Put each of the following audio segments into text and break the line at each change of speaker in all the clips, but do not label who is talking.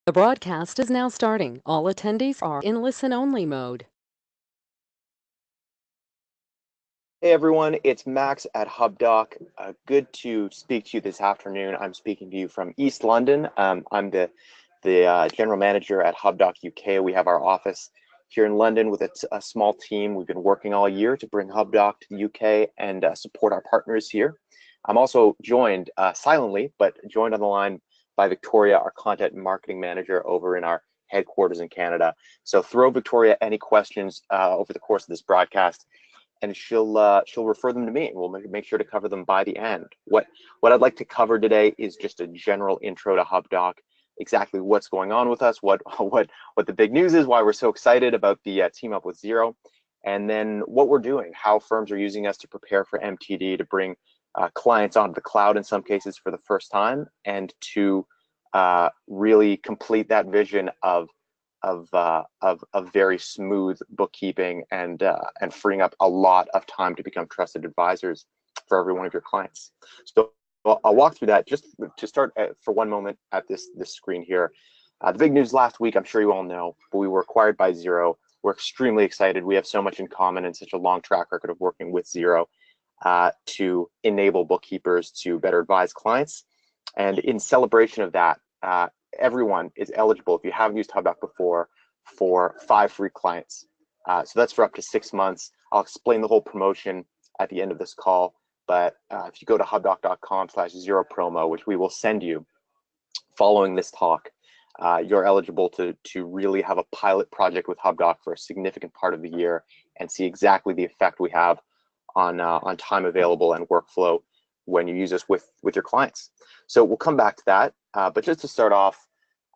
The broadcast is now starting. All attendees are in listen-only mode.
Hey everyone, it's Max at Hubdoc. Good to speak to you this afternoon. I'm speaking to you from East London. I'm the general manager at Hubdoc UK. We have our office here in London with a small team. We've been working all year to bring Hubdoc to the UK and support our partners here. I'm also joined silently, but joined on the line by Victoria, our content and marketing manager over in our headquarters in Canada. So throw Victoria any questions over the course of this broadcast, and she'll refer them to me, and we'll make sure to cover them by the end. What I'd like to cover today is just a general intro to Hubdoc, exactly what's going on with us, what the big news is, why we're so excited about the team up with Xero, and then what we're doing, how firms are using us to prepare for MTD, to bring clients onto the cloud in some cases for the first time, and to really complete that vision of very smooth bookkeeping and freeing up a lot of time to become trusted advisors for every one of your clients. So I'll walk through that just to start for one moment at this screen here. The big news last week, I'm sure you all know, but we were acquired by Xero. We're extremely excited. We have so much in common and such a long track record of working with Xero to enable bookkeepers to better advise clients. And in celebration of that, everyone is eligible, if you haven't used Hubdoc before, for 5 free clients. So that's for up to 6 months. I'll explain the whole promotion at the end of this call, but if you go to hubdoc.com/xeropromo, which we will send you following this talk, you're eligible to really have a pilot project with Hubdoc for a significant part of the year and see exactly the effect we have on time available and workflow when you use us with your clients. So we'll come back to that, but just to start off,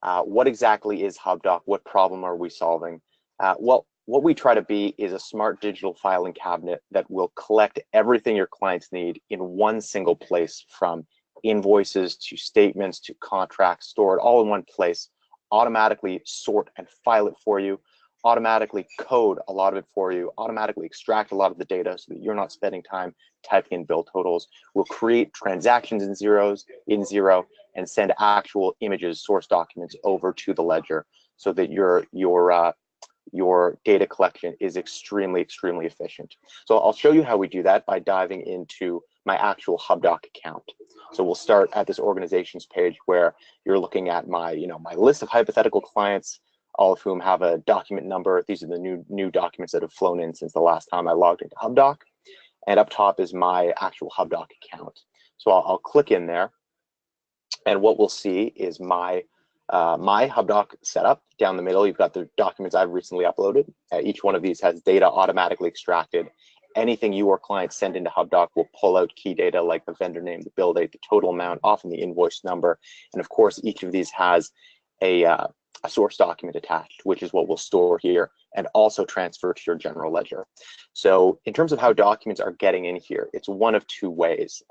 what exactly is Hubdoc? What problem are we solving? Well, what we try to be is a smart digital filing cabinet that will collect everything your clients need in one single place, from invoices to statements to contracts, stored all in one place, automatically sort and file it for you, automatically code a lot of it for you, automatically extract a lot of the data so that you're not spending time typing in bill totals. We'll create transactions in Xero and send actual images, source documents over to the ledger so that your data collection is extremely efficient. So I'll show you how we do that by diving into my actual Hubdoc account. So we'll start at this organizations page where you're looking at my list of hypothetical clients, all of whom have a document number. These are the new documents that have flown in since the last time I logged into Hubdoc. And up top is my actual Hubdoc account. So I'll click in there, and what we'll see is my Hubdoc setup. Down the middle, you've got the documents I've recently uploaded. Each one of these has data automatically extracted. Anything you or clients send into Hubdoc will pull out key data like the vendor name, the bill date, the total amount, often the invoice number. And of course, each of these has a source document attached, which is what we'll store here and also transfer to your general ledger. So in terms of how documents are getting in here, it's one of 2 ways.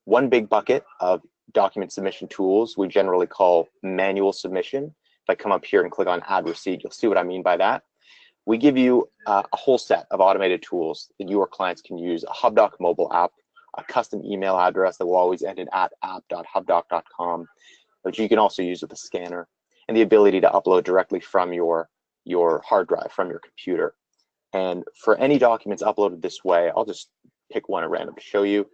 One big bucket of document submission tools we generally call manual submission. If I come up here and click on add receipt, you'll see what I mean by that. We give you a whole set of automated tools that your clients can use: a Hubdoc mobile app, a custom email address that will always end in @app.hubdoc.com, which you can also use with a scanner, and the ability to upload directly from your hard drive, from your computer. And for any documents uploaded this way, I'll just pick one at random to show you.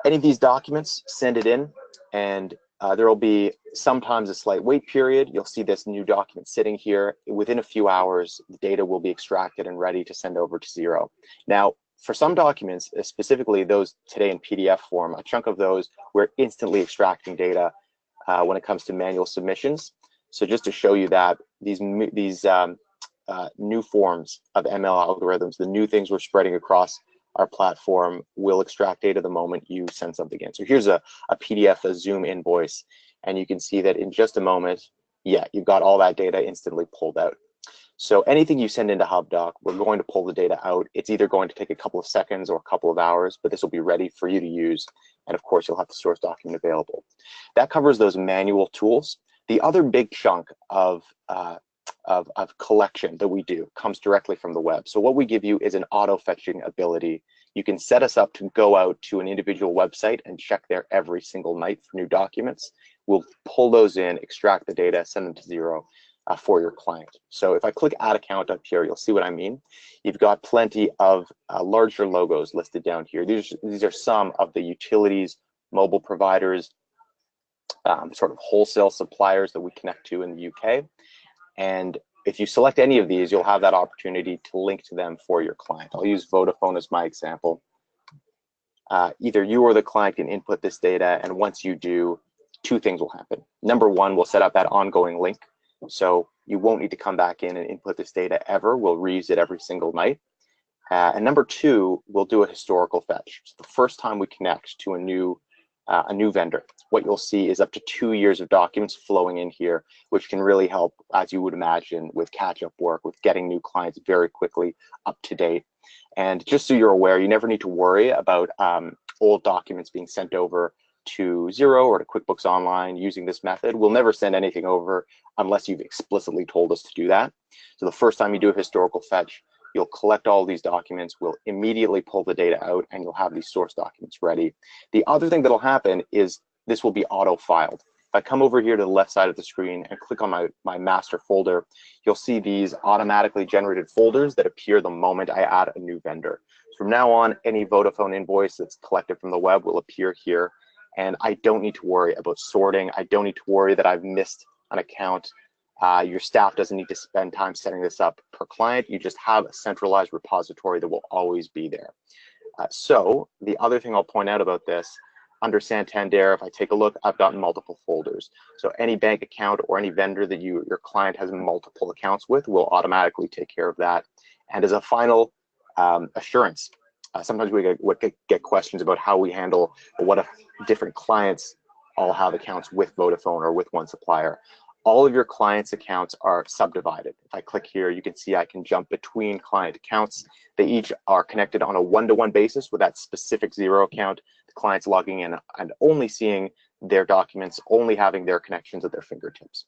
Any of these documents, send it in, and there will be sometimes a slight wait period. You'll see this new document sitting here. Within a few hours, the data will be extracted and ready to send over to Xero. Now, for some documents, specifically those today in PDF form, a chunk of those, we're instantly extracting data when it comes to manual submissions. So just to show you that these new forms of ML algorithms, the new things we're spreading across our platform, will extract data the moment you send something in. So here's a PDF, a Zoom invoice, and you can see that in just a moment, yeah, you've got all that data instantly pulled out. So anything you send into Hubdoc, we're going to pull the data out. It's either going to take a couple of seconds or a couple of hours, but this will be ready for you to use. And of course, you'll have the source document available. That covers those manual tools. The other big chunk of collection that we do comes directly from the web. So what we give you is an auto-fetching ability. You can set us up to go out to an individual website and check there every single night for new documents. will pull those in, extract the data, send them to Xero for your client. So if I click add account up here, you'll see what I mean. You've got plenty of larger logos listed down here. These are some of the utilities, mobile providers, sort of wholesale suppliers that we connect to in the UK. And if you select any of these, you'll have that opportunity to link to them for your client. I'll use Vodafone as my example. Either you or the client can input this data, and once you do, two things will happen. Number one, we'll set up that ongoing link. So you won't need to come back in and input this data ever. We'll reuse it every single night. And number two, we'll do a historical fetch. So the first time we connect to a new vendor, what you'll see is up to 2 years of documents flowing in here, which can really help, as you would imagine, with catch-up work, with getting new clients very quickly up to date. And just so you're aware, you never need to worry about old documents being sent over to Xero or to QuickBooks Online using this method. We'll never send anything over unless you've explicitly told us to do that. So the first time you do a historical fetch, you'll collect all these documents, we'll immediately pull the data out, and you'll have these source documents ready. The other thing that'll happen is this will be auto-filed. If I come over here to the left side of the screen and click on my master folder, you'll see these automatically generated folders that appear the moment I add a new vendor. So from now on, any Vodafone invoice that's collected from the web will appear here, and I don't need to worry about sorting. I don't need to worry that I've missed an account. Your staff doesn't need to spend time setting this up per client. You just have a centralized repository that will always be there. So the other thing I'll point out about this, under Santander, if I take a look, I've got multiple folders. So any bank account or any vendor that your client has multiple accounts with will automatically take care of that. And as a final assurance, sometimes we get questions about how we handle what if different clients all have accounts with Vodafone or with one supplier. All of your clients' accounts are subdivided. If I click here, you can see I can jump between client accounts. They each are connected on a one-to-one basis with that specific Xero account. The client's logging in and only seeing their documents, only having their connections at their fingertips.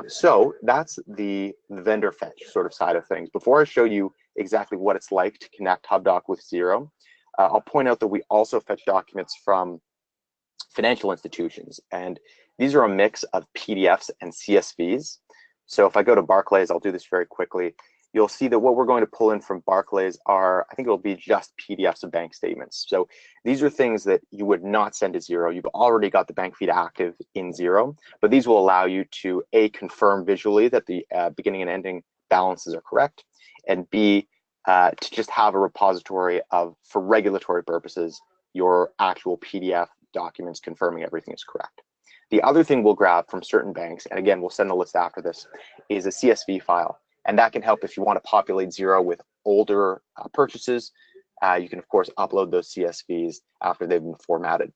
So that's the vendor fetch sort of side of things. Before I show you exactly what it's like to connect Hubdoc with Xero, I'll point out that we also fetch documents from financial institutions, and these are a mix of PDFs and CSVs. So if I go to Barclays, I'll do this very quickly. You'll see that what we're going to pull in from Barclays are, I think it'll be just PDFs of bank statements. So these are things that you would not send to Xero. You've already got the bank feed active in Xero, but these will allow you to A, confirm visually that the beginning and ending balances are correct, and B, to just have a repository of, for regulatory purposes, your actual PDF documents confirming everything is correct. The other thing we'll grab from certain banks, and again, we'll send the list after this, is a CSV file. And that can help if you want to populate Xero with older purchases. You can, of course, upload those CSVs after they've been formatted.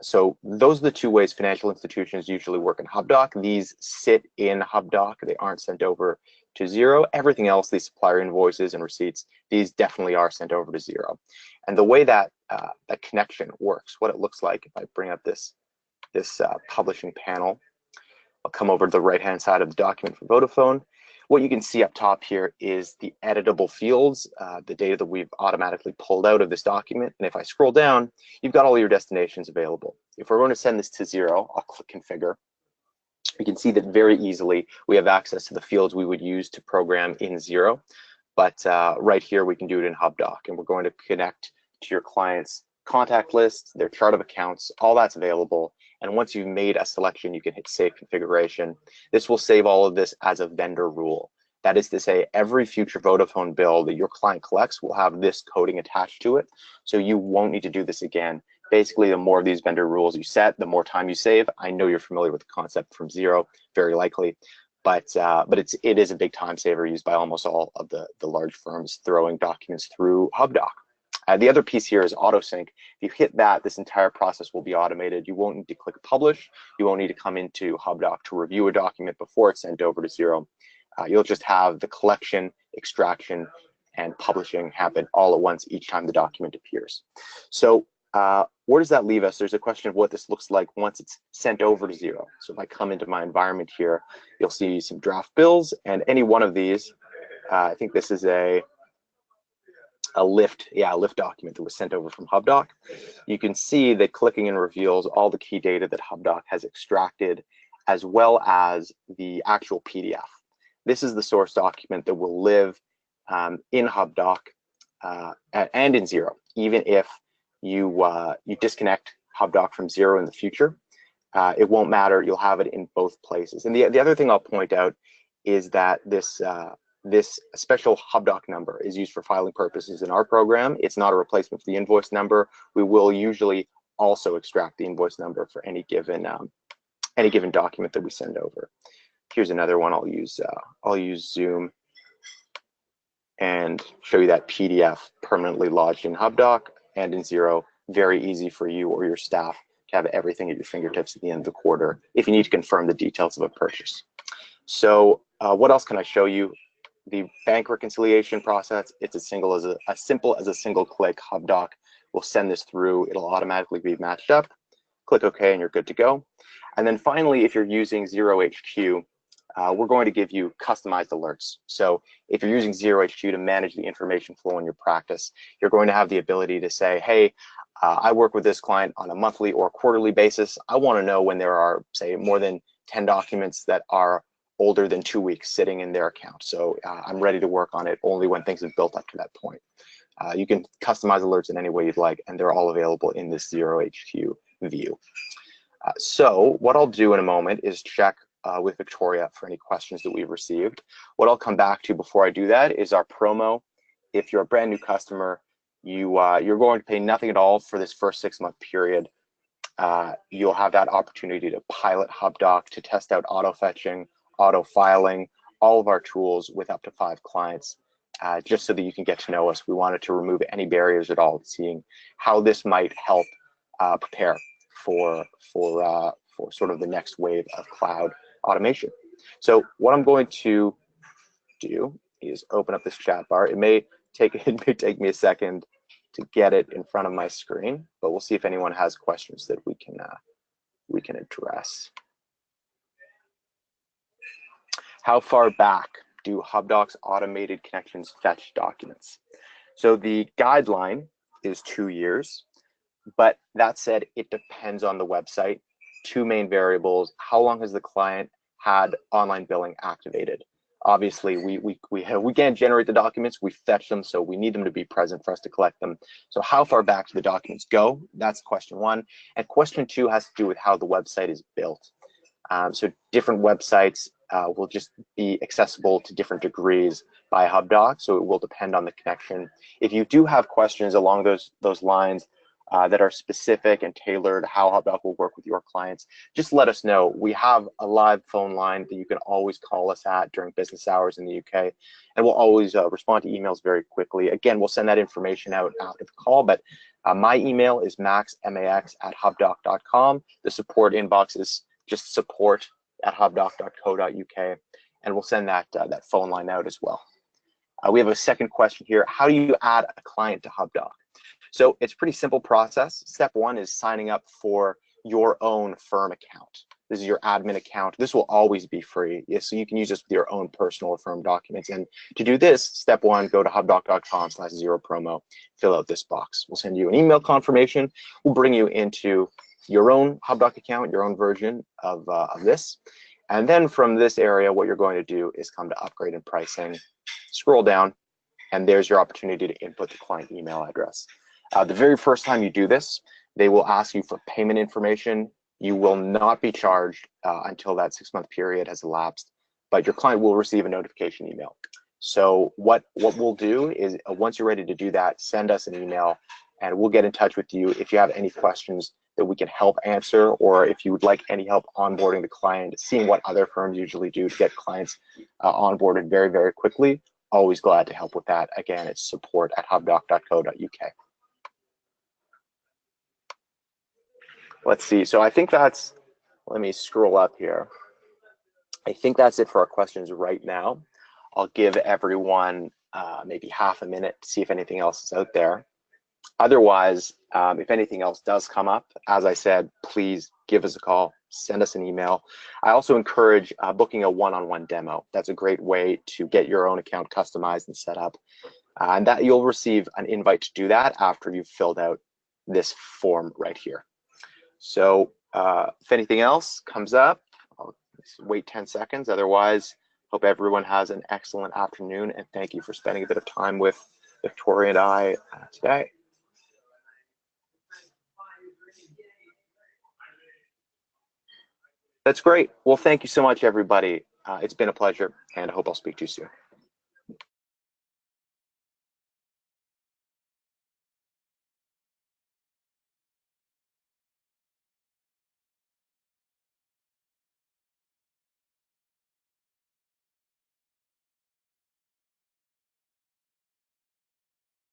So those are the two ways financial institutions usually work in Hubdoc. These sit in Hubdoc. They aren't sent over to Xero. Everything else, these supplier invoices and receipts, these definitely are sent over to Xero. And the way that that connection works, what it looks like, if I bring up this publishing panel, I'll come over to the right-hand side of the document for Vodafone. What you can see up top here is the editable fields, the data that we've automatically pulled out of this document. And if I scroll down, you've got all your destinations available. If we're going to send this to Xero, I'll click Configure. You can see that very easily we have access to the fields we would use to program in Xero. But right here, we can do it in Hubdoc. And we're going to connect to your client's contact list, their chart of accounts, all that's available. And once you've made a selection, you can hit Save Configuration. This will save all of this as a vendor rule. That is to say, every future Vodafone bill that your client collects will have this coding attached to it. So you won't need to do this again. Basically, the more of these vendor rules you set, the more time you save. I know you're familiar with the concept from Xero, very likely. But it is a big time saver used by almost all of the large firms throwing documents through Hubdoc. The other piece here is autosync. If you hit that, this entire process will be automated. You won't need to click publish. You won't need to come into Hubdoc to review a document before it's sent over to Xero. You'll just have the collection, extraction, and publishing happen all at once each time the document appears. So where does that leave us? There's a question of what this looks like once it's sent over to Xero. So if I come into my environment here, you'll see some draft bills, and any one of these, I think this is a lift document that was sent over from Hubdoc. You can see that clicking in reveals all the key data that Hubdoc has extracted, as well as the actual PDF. This is the source document that will live in Hubdoc and in Xero, even if you disconnect Hubdoc from Xero in the future. It won't matter. You'll have it in both places. And the other thing I'll point out is that this special Hubdoc number is used for filing purposes in our program. It's not a replacement for the invoice number. We will usually also extract the invoice number for any given document that we send over. Here's another one. I'll use Zoom and show you that PDF permanently lodged in Hubdoc and in Xero. Very easy for you or your staff to have everything at your fingertips at the end of the quarter if you need to confirm the details of a purchase. So what else can I show you? The bank reconciliation process, it's as simple as a single click. Hubdoc will send this through. It'll automatically be matched up. Click OK and you're good to go. And then finally, if you're using Xero HQ, we're going to give you customized alerts. So if you're using Xero HQ to manage the information flow in your practice, you're going to have the ability to say, hey, I work with this client on a monthly or quarterly basis. I want to know when there are, say, more than 10 documents that are older than 2 weeks sitting in their account. So I'm ready to work on it only when things have built up to that point. You can customize alerts in any way you'd like, and they're all available in this Xero HQ view. So what I'll do in a moment is check with Victoria for any questions that we've received. What I'll come back to before I do that is our promo. If you're a brand new customer, you're going to pay nothing at all for this first 6-month period. You'll have that opportunity to pilot Hubdoc, to test out auto fetching, auto filing, all of our tools with up to 5 clients, just so that you can get to know us. We wanted to remove any barriers at all, seeing how this might help prepare for sort of the next wave of cloud automation. So what I'm going to do is open up this chat bar. It may take me a second to get it in front of my screen, but we'll see if anyone has questions that we can address. How far back do Hubdoc's automated connections fetch documents? So the guideline is 2 years, but that said, it depends on the website. 2 main variables: how long has the client had online billing activated? Obviously, we can't generate the documents, we fetch them, so we need them to be present for us to collect them. So how far back do the documents go? That's question 1. And question 2 has to do with how the website is built. So different websites will just be accessible to different degrees by Hubdoc, so it will depend on the connection. If you do have questions along those lines that are specific and tailored how Hubdoc will work with your clients, just let us know. We have a live phone line that you can always call us at during business hours in the UK, and we'll always respond to emails very quickly. Again, we'll send that information out after the call, but my email is max@hubdoc.com. The support inbox is just support@hubdoc.co.uk, and we'll send that phone line out as well. We have a second question here. How do you add a client to Hubdoc? So it's a pretty simple process. Step 1 is signing up for your own firm account. This is your admin account. This will always be free, so you can use this with your own personal or firm documents. And to do this, step 1, go to hubdoc.com/xeropromo, fill out this box. We'll send you an email confirmation. We'll bring you into your own Hubdoc account, your own version of this. And then from this area, what you're going to do is come to upgrade and pricing, scroll down, and there's your opportunity to input the client email address. The very first time you do this, they will ask you for payment information. You will not be charged until that 6-month period has elapsed, but your client will receive a notification email. So what we'll do is once you're ready to do that, send us an email and we'll get in touch with you if you have any questions that we can help answer, or if you would like any help onboarding the client, seeing what other firms usually do to get clients onboarded very, very quickly. Always glad to help with that. Again, it's support@hubdoc.co.uk. Let's see. So I think that's, let me scroll up here. I think that's it for our questions right now. I'll give everyone maybe half a minute to see if anything else is out there. Otherwise, if anything else does come up, as I said, please give us a call, send us an email. I also encourage booking a one-on-one demo. That's a great way to get your own account customized and set up. And that you'll receive an invite to do that after you've filled out this form right here. So if anything else comes up, I'll wait 10 seconds. Otherwise, hope everyone has an excellent afternoon, and thank you for spending a bit of time with Victoria and I today. That's great. Well, thank you so much, everybody. It's been a pleasure, and I hope I'll speak to you soon.